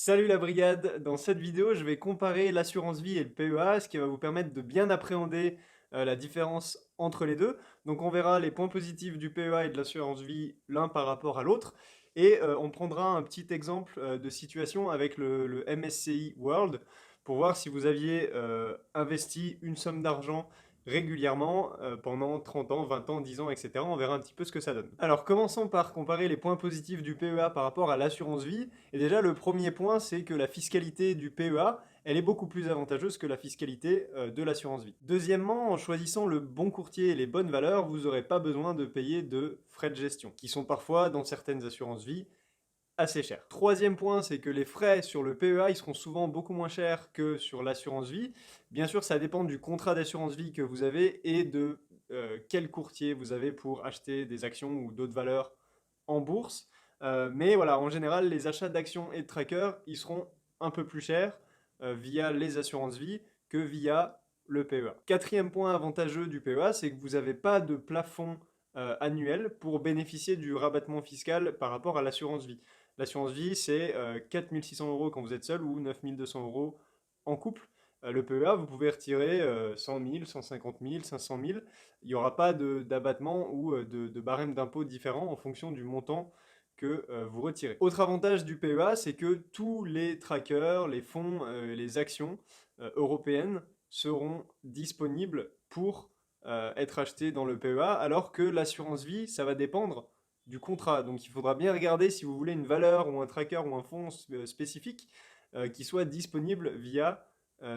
Salut la brigade! Dans cette vidéo, je vais comparer l'assurance vie et le PEA, ce qui va vous permettre de bien appréhender la différence entre les deux. Donc on verra les points positifs du PEA et de l'assurance vie l'un par rapport à l'autre. Et on prendra un petit exemple de situation avec le MSCI World pour voir si vous aviez investi une somme d'argent régulièrement pendant 30 ans, 20 ans, 10 ans, etc. On verra un petit peu ce que ça donne. Alors commençons par comparer les points positifs du PEA par rapport à l'assurance vie. Et déjà, le premier point, c'est que la fiscalité du PEA, elle est beaucoup plus avantageuse que la fiscalité de l'assurance vie. Deuxièmement, en choisissant le bon courtier et les bonnes valeurs, vous n'aurez pas besoin de payer de frais de gestion, qui sont parfois, dans certaines assurances vie, assez chers. Troisième point, c'est que les frais sur le PEA, ils seront souvent beaucoup moins chers que sur l'assurance vie. Bien sûr, ça dépend du contrat d'assurance vie que vous avez et de quel courtier vous avez pour acheter des actions ou d'autres valeurs en bourse. Mais voilà, en général, les achats d'actions et de trackers, ils seront un peu plus chers via les assurances vie que via le PEA. Quatrième point avantageux du PEA, c'est que vous n'avez pas de plafond annuel pour bénéficier du rabattement fiscal par rapport à l'assurance vie. L'assurance vie, c'est 4 600 euros quand vous êtes seul ou 9 200 euros en couple. Le PEA, vous pouvez retirer 100 000, 150 000, 500 000. Il n'y aura pas d'abattement ou de barème d'impôt différent en fonction du montant que vous retirez. Autre avantage du PEA, c'est que tous les trackers, les fonds, les actions européennes seront disponibles pour être achetés dans le PEA, alors que l'assurance vie, ça va dépendre du contrat. Donc il faudra bien regarder si vous voulez une valeur ou un tracker ou un fonds spécifique qui soit disponible via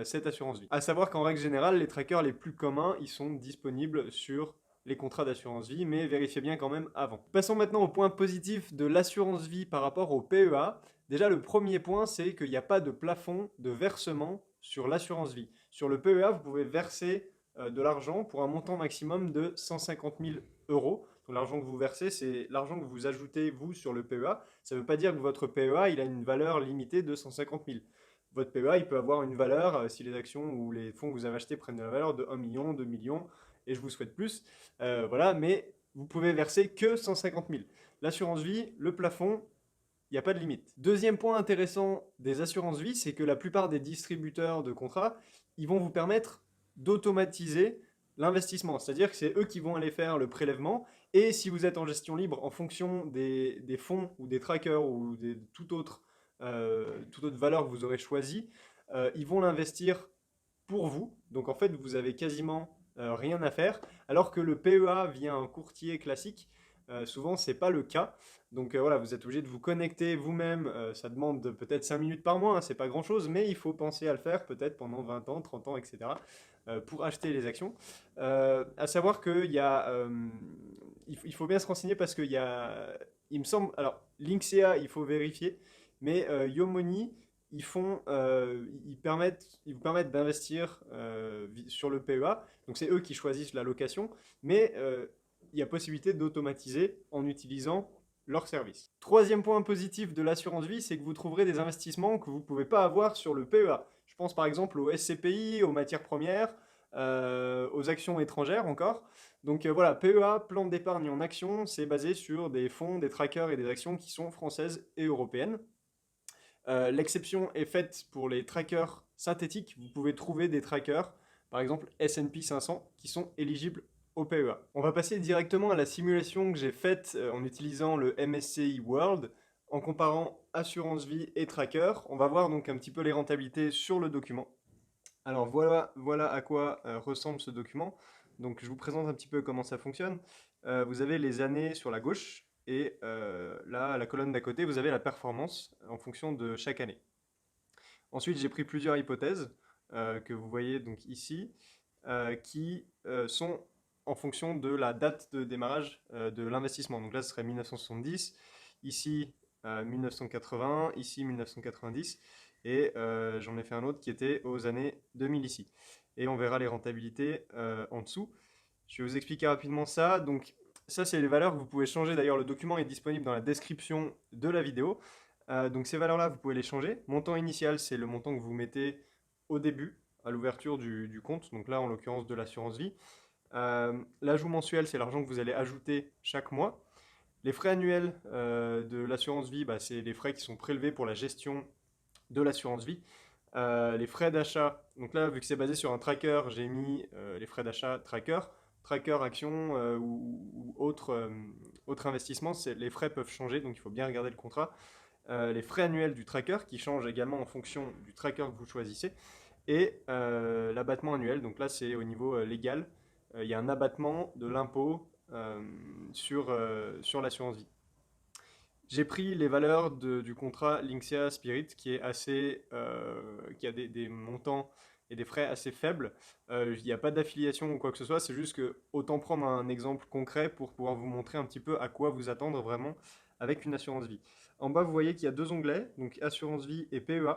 cette assurance vie. À savoir qu'en règle générale, les trackers les plus communs, ils sont disponibles sur les contrats d'assurance vie, mais vérifiez bien quand même avant. Passons maintenant au point positif de l'assurance vie par rapport au PEA. Déjà, le premier point, c'est qu'il n'y a pas de plafond de versement sur l'assurance vie. Sur le PEA, vous pouvez verser de l'argent pour un montant maximum de 150 000 euros. Donc l'argent que vous versez, c'est l'argent que vous ajoutez, vous, sur le PEA. Ça ne veut pas dire que votre PEA, il a une valeur limitée de 150 000. Votre PEA, il peut avoir une valeur, si les actions ou les fonds que vous avez achetés prennent de la valeur, de 1 million, 2 millions, et je vous souhaite plus. Voilà, mais vous pouvez verser que 150 000. L'assurance vie, le plafond, il n'y a pas de limite. Deuxième point intéressant des assurances vie, c'est que la plupart des distributeurs de contrats, ils vont vous permettre d'automatiser l'investissement. C'est-à-dire que c'est eux qui vont aller faire le prélèvement. Et si vous êtes en gestion libre, en fonction des fonds ou des trackers ou toute autre valeur que vous aurez choisie, ils vont l'investir pour vous. Donc en fait, vous avez quasiment rien à faire. Alors que le PEA via un courtier classique, souvent c'est pas le cas. Donc voilà, vous êtes obligé de vous connecter vous-même. Ça demande peut-être 5 minutes par mois, hein, c'est pas grand-chose, mais il faut penser à le faire peut-être pendant 20 ans, 30 ans, etc. Pour acheter les actions. À savoir qu'il y a, il faut bien se renseigner parce qu'il y a, il me semble, alors Linksea, il faut vérifier, mais Yomoni, ils vous permettent d'investir sur le PEA. Donc c'est eux qui choisissent la location, mais il y a possibilité d'automatiser en utilisant leur service. Troisième point positif de l'assurance vie, c'est que vous trouverez des investissements que vous ne pouvez pas avoir sur le PEA. Je pense par exemple au SCPI, aux matières premières, aux actions étrangères encore. Donc voilà, PEA, plan d'épargne en actions, c'est basé sur des fonds, des trackers et des actions qui sont françaises et européennes. L'exception est faite pour les trackers synthétiques. Vous pouvez trouver des trackers, par exemple S&P 500, qui sont éligibles au PEA. On va passer directement à la simulation que j'ai faite en utilisant le MSCI World, en comparant assurance vie et tracker. On va voir donc un petit peu les rentabilités sur le document. Alors voilà à quoi ressemble ce document. Donc je vous présente un petit peu comment ça fonctionne. Vous avez les années sur la gauche et là, à la colonne d'à côté, vous avez la performance en fonction de chaque année. Ensuite, j'ai pris plusieurs hypothèses que vous voyez donc ici qui sont en fonction de la date de démarrage de l'investissement. Donc là, ce serait 1970, ici 1980, ici 1990, et j'en ai fait un autre qui était aux années 2000 ici. Et on verra les rentabilités en dessous. Je vais vous expliquer rapidement ça. Donc ça, c'est les valeurs que vous pouvez changer. D'ailleurs, le document est disponible dans la description de la vidéo. Donc ces valeurs-là, vous pouvez les changer. Montant initial, c'est le montant que vous mettez au début, à l'ouverture du compte. Donc là, en l'occurrence, de l'assurance vie. L'ajout mensuel, c'est l'argent que vous allez ajouter chaque mois. Les frais annuels de l'assurance vie, bah, c'est les frais qui sont prélevés pour la gestion de l'assurance vie. Les frais d'achat, donc là, vu que c'est basé sur un tracker, j'ai mis les frais d'achat tracker. Tracker, action ou autre investissement, les frais peuvent changer, donc il faut bien regarder le contrat. Les frais annuels du tracker qui changent également en fonction du tracker que vous choisissez. Et l'abattement annuel, donc là c'est au niveau légal. Il y a un abattement de l'impôt sur l'assurance vie. J'ai pris les valeurs du contrat Linksea Spirit qui a des montants et des frais assez faibles. Il n'y a pas d'affiliation ou quoi que ce soit, c'est juste que autant prendre un exemple concret pour pouvoir vous montrer un petit peu à quoi vous attendre vraiment avec une assurance vie. En bas, vous voyez qu'il y a deux onglets, donc assurance vie et PEA.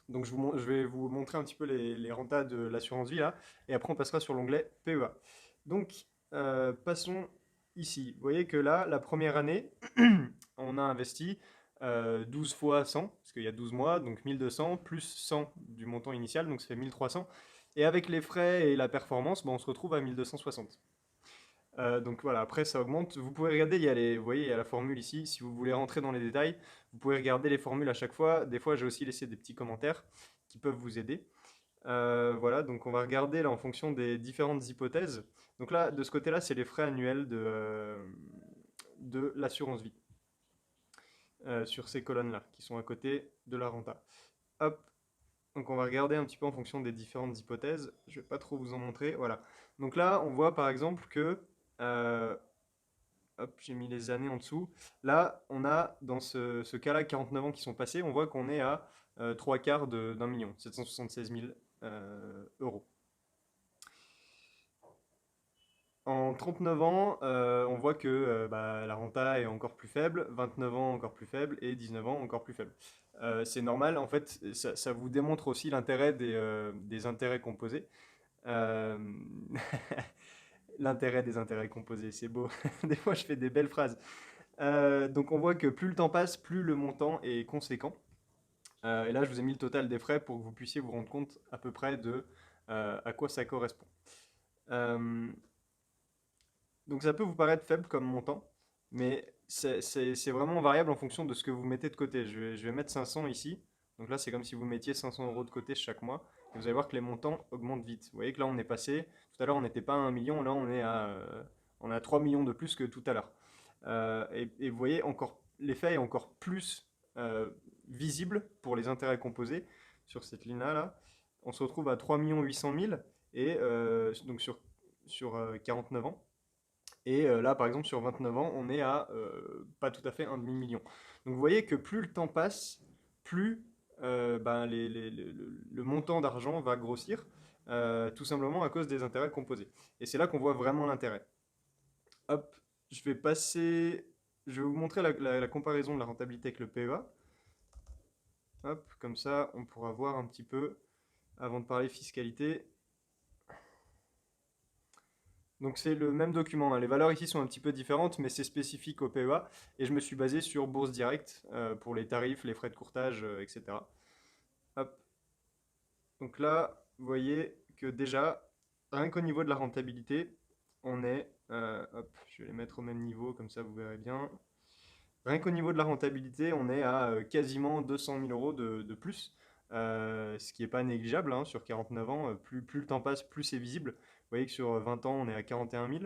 Donc je vais vous montrer un petit peu les rentas de l'assurance vie là, et après on passera sur l'onglet PEA. Donc passons ici. Vous voyez que là, la première année, on a investi 12 fois 100, parce qu'il y a 12 mois, donc 1200, plus 100 du montant initial, donc ça fait 1300. Et avec les frais et la performance, on se retrouve à 1260. Donc voilà, après ça augmente. Vous pouvez regarder, vous voyez, il y a la formule ici. Si vous voulez rentrer dans les détails, vous pouvez regarder les formules à chaque fois. Des fois, j'ai aussi laissé des petits commentaires qui peuvent vous aider. Voilà, donc on va regarder là en fonction des différentes hypothèses. Donc là, de ce côté-là, c'est les frais annuels de l'assurance vie sur ces colonnes-là qui sont à côté de la renta. Hop, donc on va regarder un petit peu en fonction des différentes hypothèses. Je ne vais pas trop vous en montrer. Voilà. Donc là, on voit par exemple que euh, hop, j'ai mis les années en dessous. Là, on a dans ce cas-là 49 ans qui sont passés, on voit qu'on est à 3 quarts d'un million, 776 000 euros. En 39 ans, on voit que la renta est encore plus faible, 29 ans encore plus faible et 19 ans encore plus faible. C'est normal, en fait, ça vous démontre aussi l'intérêt des intérêts composés. Euh, L'intérêt des intérêts composés, c'est beau. Des fois, je fais des belles phrases. Donc on voit que plus le temps passe, plus le montant est conséquent. Et là, je vous ai mis le total des frais pour que vous puissiez vous rendre compte à peu près de à quoi ça correspond. Euh, donc ça peut vous paraître faible comme montant, mais c'est vraiment variable en fonction de ce que vous mettez de côté. Je vais mettre 500 ici. Donc là, c'est comme si vous mettiez 500 euros de côté chaque mois. Et vous allez voir que les montants augmentent vite. Vous voyez que là, on est passé, tout à l'heure, on n'était pas à 1 million, là, on est à 3 millions de plus que tout à l'heure. Et vous voyez, l'effet est encore plus euh, visible pour les intérêts composés sur cette ligne-là. Là. On se retrouve à 3 800 000 et donc sur 49 ans. Et là, par exemple, sur 29 ans, on est à pas tout à fait un demi-million. Donc vous voyez que plus le temps passe, plus le montant d'argent va grossir, tout simplement à cause des intérêts composés. Et c'est là qu'on voit vraiment l'intérêt. Hop, je vais vous montrer la comparaison de la rentabilité avec le PEA. Hop, comme ça, on pourra voir un petit peu, avant de parler fiscalité. Donc c'est le même document, hein. Les valeurs ici sont un petit peu différentes, mais c'est spécifique au PEA. Et je me suis basé sur Bourse Direct pour les tarifs, les frais de courtage, etc. Hop. Donc là, vous voyez que déjà, rien qu'au niveau de la rentabilité, on est... hop, je vais les mettre au même niveau, comme ça vous verrez bien. Rien qu'au niveau de la rentabilité, on est à quasiment 200 000 euros de plus, ce qui n'est pas négligeable hein, sur 49 ans. Plus le temps passe, plus c'est visible. Vous voyez que sur 20 ans, on est à 41 000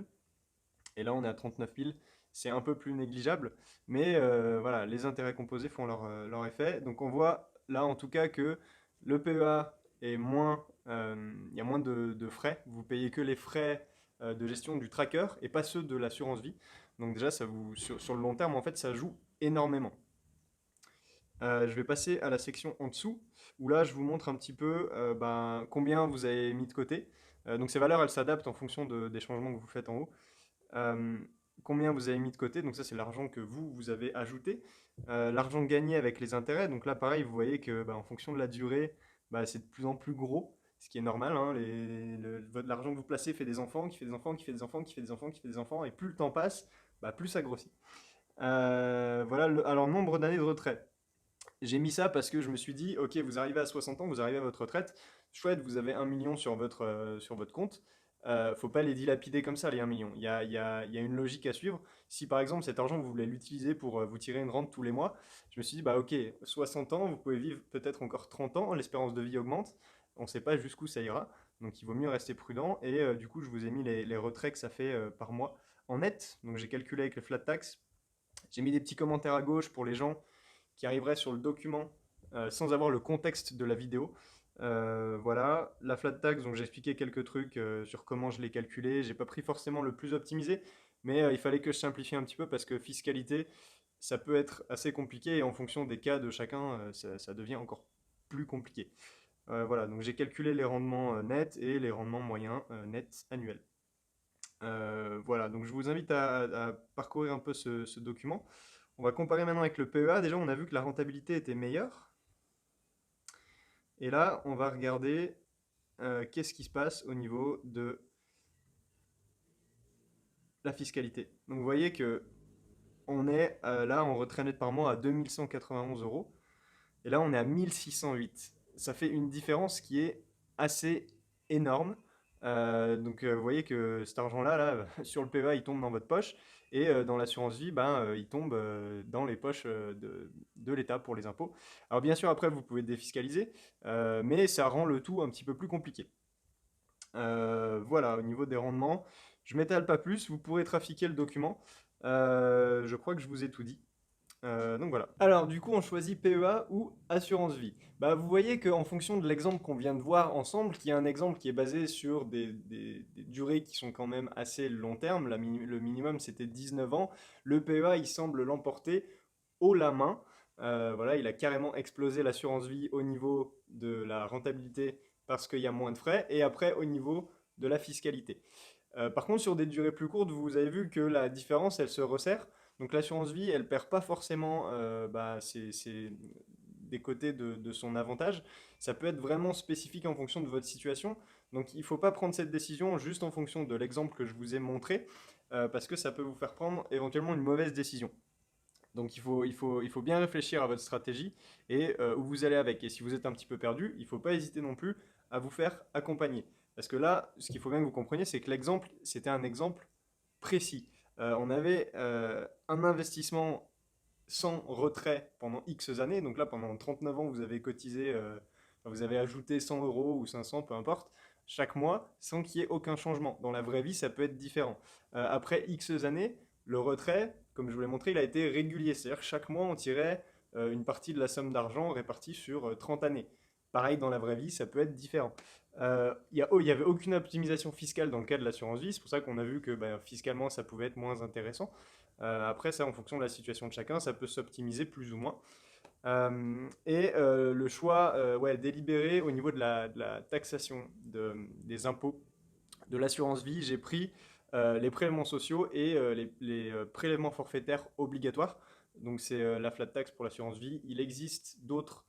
et là, on est à 39 000. C'est un peu plus négligeable, mais voilà, les intérêts composés font leur effet. Donc on voit là en tout cas que le PEA est moins, il y a moins de frais. Vous payez que les frais de gestion du tracker et pas ceux de l'assurance vie. Donc déjà, sur le long terme, en fait, ça joue énormément. Je vais passer à la section en dessous, où là, je vous montre un petit peu combien vous avez mis de côté. Donc ces valeurs, elles s'adaptent en fonction des changements que vous faites en haut. Euh, Combien vous avez mis de côté, donc ça c'est l'argent que vous avez ajouté. L'argent gagné avec les intérêts, donc là pareil, vous voyez que en fonction de la durée, c'est de plus en plus gros, ce qui est normal. Hein, l'argent que vous placez fait des enfants, qui fait des enfants, qui fait des enfants, qui fait des enfants, qui fait des enfants, et plus le temps passe, plus ça grossit. Voilà, alors nombre d'années de retraite. J'ai mis ça parce que je me suis dit, ok, vous arrivez à 60 ans, vous arrivez à votre retraite, chouette, vous avez 1 million sur votre compte. faut pas les dilapider comme ça, les 1 million. Il y a une logique à suivre. Si par exemple cet argent, vous voulez l'utiliser pour vous tirer une rente tous les mois, je me suis dit, bah ok, 60 ans, vous pouvez vivre peut-être encore 30 ans, l'espérance de vie augmente, on ne sait pas jusqu'où ça ira, donc il vaut mieux rester prudent. Et du coup, je vous ai mis les retraits que ça fait par mois en net. Donc j'ai calculé avec le flat tax. J'ai mis des petits commentaires à gauche pour les gens qui arriveraient sur le document sans avoir le contexte de la vidéo. Voilà, la flat tax, donc j'ai expliqué quelques trucs sur comment je l'ai calculé. J'ai pas pris forcément le plus optimisé, mais il fallait que je simplifie un petit peu parce que fiscalité, ça peut être assez compliqué et en fonction des cas de chacun, ça devient encore plus compliqué. Voilà, donc j'ai calculé les rendements nets et les rendements moyens nets annuels. Voilà, donc je vous invite à parcourir un peu ce document. On va comparer maintenant avec le PEA. Déjà, on a vu que la rentabilité était meilleure. Et là, on va regarder qu'est-ce qui se passe au niveau de la fiscalité. Donc vous voyez que on est là en retrait net par mois à 2191 euros. Et là, on est à 1608. Ça fait une différence qui est assez énorme. Donc, vous voyez que cet argent-là, là, sur le PEA, il tombe dans votre poche. Et dans l'assurance vie, ben, il tombe dans les poches de l'État pour les impôts. Alors, bien sûr, après, vous pouvez défiscaliser, mais ça rend le tout un petit peu plus compliqué. Voilà, au niveau des rendements, je m'étale pas plus. Vous pourrez trafiquer le document. Je crois que je vous ai tout dit. Donc voilà. Alors du coup, on choisit PEA ou assurance vie. Bah, vous voyez qu'en fonction de l'exemple qu'on vient de voir ensemble, qui est un exemple qui est basé sur des durées qui sont quand même assez long terme, le minimum c'était 19 ans, le PEA il semble l'emporter haut la main. Voilà, il a carrément explosé l'assurance vie au niveau de la rentabilité parce qu'il y a moins de frais, et après au niveau de la fiscalité. Par contre, sur des durées plus courtes, vous avez vu que la différence, elle se resserre. Donc l'assurance vie, elle perd pas forcément des côtés de son avantage. Ça peut être vraiment spécifique en fonction de votre situation. Donc il ne faut pas prendre cette décision juste en fonction de l'exemple que je vous ai montré, parce que ça peut vous faire prendre éventuellement une mauvaise décision. Donc il faut bien réfléchir à votre stratégie et où vous allez avec. Et si vous êtes un petit peu perdu, il ne faut pas hésiter non plus à vous faire accompagner. Parce que là, ce qu'il faut bien que vous compreniez, c'est que l'exemple, c'était un exemple précis. On avait un investissement sans retrait pendant X années. Donc là, pendant 39 ans, vous avez cotisé, vous avez ajouté 100 euros ou 500, peu importe, chaque mois, sans qu'il y ait aucun changement. Dans la vraie vie, ça peut être différent. Après X années, le retrait, comme je vous l'ai montré, il a été régulier. C'est-à-dire que chaque mois, on tirait une partie de la somme d'argent répartie sur 30 années. Pareil, dans la vraie vie, ça peut être différent. Il n'y avait aucune optimisation fiscale dans le cas de l'assurance vie. C'est pour ça qu'on a vu que fiscalement, ça pouvait être moins intéressant. Après, ça, en fonction de la situation de chacun, ça peut s'optimiser plus ou moins. Le choix délibéré au niveau de la taxation des impôts de l'assurance vie, j'ai pris les prélèvements sociaux et les prélèvements forfaitaires obligatoires. Donc c'est la flat tax pour l'assurance vie. Il existe d'autres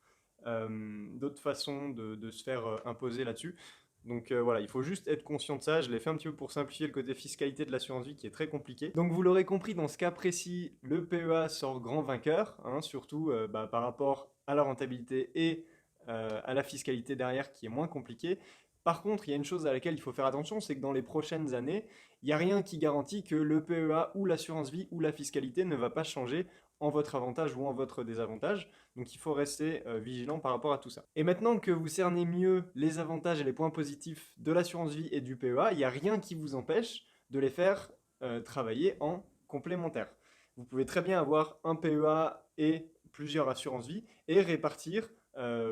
façons de se faire imposer là-dessus. Donc voilà, il faut juste être conscient de ça. Je l'ai fait un petit peu pour simplifier le côté fiscalité de l'assurance vie qui est très compliqué. Donc vous l'aurez compris, dans ce cas précis, le PEA sort grand vainqueur, hein, surtout par rapport à la rentabilité et à la fiscalité derrière qui est moins compliquée. Par contre, il y a une chose à laquelle il faut faire attention, c'est que dans les prochaines années, il n'y a rien qui garantit que le PEA ou l'assurance vie ou la fiscalité ne va pas changer en votre avantage ou en votre désavantage. Donc il faut rester vigilant par rapport à tout ça. Et maintenant que vous cernez mieux les avantages et les points positifs de l'assurance vie et du PEA, il n'y a rien qui vous empêche de les faire travailler en complémentaire. Vous pouvez très bien avoir un PEA et plusieurs assurances vie et répartir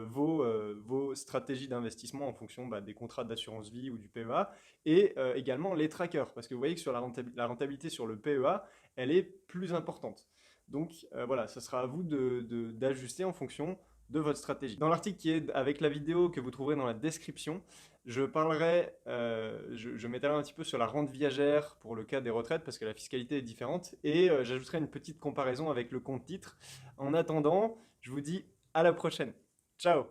vos stratégies d'investissement en fonction des contrats d'assurance vie ou du PEA et également les trackers. Parce que vous voyez que sur la rentabilité sur le PEA, elle est plus importante. Donc voilà, ce sera à vous d'ajuster en fonction de votre stratégie. Dans l'article qui est avec la vidéo que vous trouverez dans la description, je m'étalerai un petit peu sur la rente viagère pour le cas des retraites parce que la fiscalité est différente et j'ajouterai une petite comparaison avec le compte titre. En attendant, je vous dis à la prochaine. Ciao!